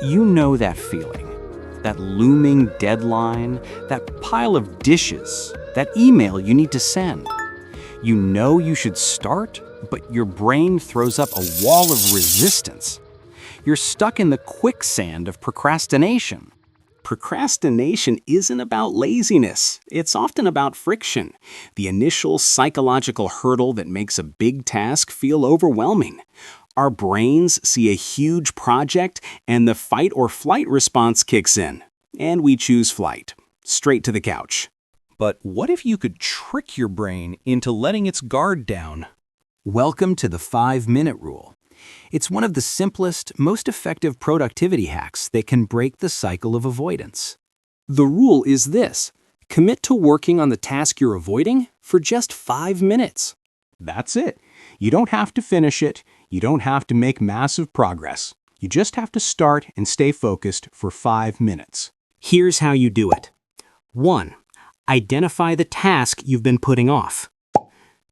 You know that feeling, that looming deadline, that pile of dishes, that email you need to send. You know you should start, but your brain throws up a wall of resistance. You're stuck in the quicksand of procrastination. Procrastination isn't about laziness. It's often about friction, the initial psychological hurdle that makes a big task feel overwhelming. Our brains see a huge project and the fight or flight response kicks in, and we choose flight, straight to the couch. But what if you could trick your brain into letting its guard down? Welcome to the 5-minute rule. It's one of the simplest, most effective productivity hacks that can break the cycle of avoidance. The rule is this: commit to working on the task you're avoiding for just 5 minutes. That's it. You don't have to finish it. You don't have to make massive progress. You just have to start and stay focused for 5 minutes. Here's how you do it. 1. Identify the task you've been putting off.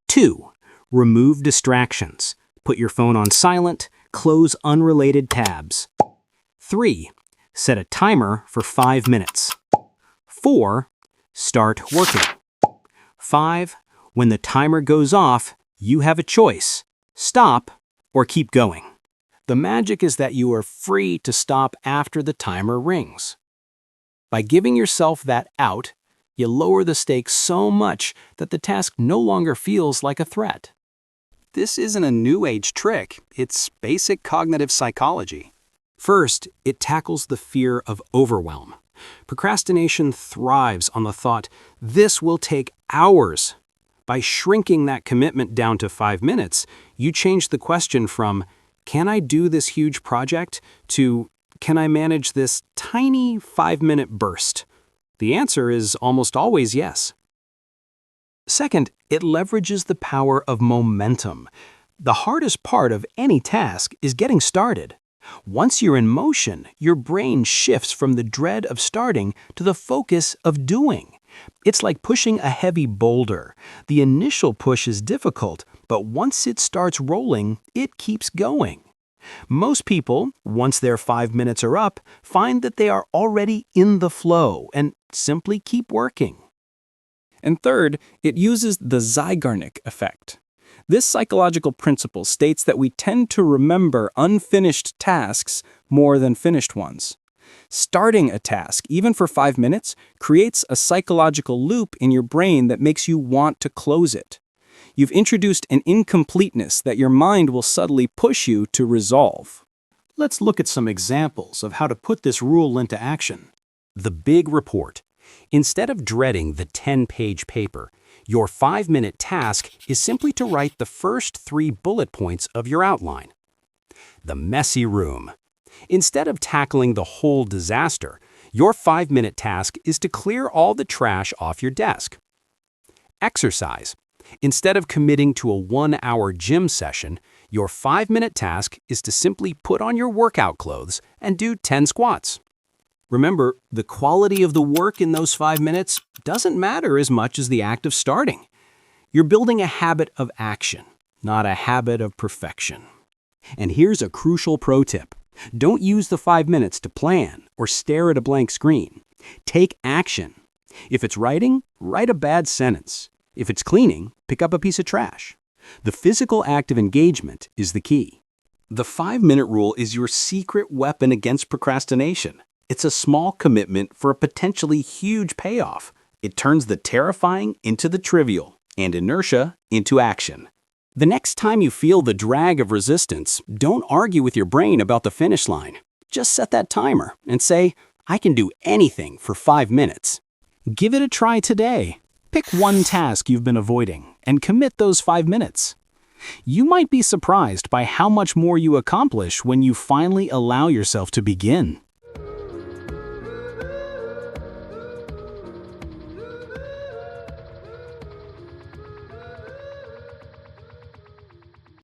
2. Remove distractions. Put your phone on silent, close unrelated tabs. 3. Set a timer for 5 minutes. 4. Start working. 5. When the timer goes off, you have a choice: stop or keep going. The magic is that you are free to stop after the timer rings. By giving yourself that out, you lower the stakes so much that the task no longer feels like a threat. This isn't a new age trick, it's basic cognitive psychology. First, it tackles the fear of overwhelm. Procrastination thrives on the thought, this will take hours. By shrinking that commitment down to 5 minutes, you change the question from, can I do this huge project, to, can I manage this tiny 5-minute burst? The answer is almost always yes. Second, it leverages the power of momentum. The hardest part of any task is getting started. Once you're in motion, your brain shifts from the dread of starting to the focus of doing. It's like pushing a heavy boulder. The initial push is difficult, but once it starts rolling, it keeps going. Most people, once their 5 minutes are up, find that they are already in the flow and simply keep working. And third, it uses the Zeigarnik effect. This psychological principle states that we tend to remember unfinished tasks more than finished ones. Starting a task, even for 5 minutes, creates a psychological loop in your brain that makes you want to close it. You've introduced an incompleteness that your mind will subtly push you to resolve. Let's look at some examples of how to put this rule into action. The big report. Instead of dreading the 10-page paper, your 5-minute task is simply to write the first 3 bullet points of your outline. The messy room. Instead of tackling the whole disaster, your 5-minute task is to clear all the trash off your desk. Exercise. Instead of committing to a 1-hour gym session, your 5-minute task is to simply put on your workout clothes and do 10 squats. Remember, the quality of the work in those 5 minutes doesn't matter as much as the act of starting. You're building a habit of action, not a habit of perfection. And here's a crucial pro tip. Don't use the 5 minutes to plan or stare at a blank screen. Take action. If it's writing, write a bad sentence. If it's cleaning, pick up a piece of trash. The physical act of engagement is the key. The 5-minute rule is your secret weapon against procrastination. It's a small commitment for a potentially huge payoff. It turns the terrifying into the trivial, and inertia into action. The next time you feel the drag of resistance, don't argue with your brain about the finish line. Just set that timer and say, I can do anything for 5 minutes. Give it a try today. Pick one task you've been avoiding and commit those 5 minutes. You might be surprised by how much more you accomplish when you finally allow yourself to begin.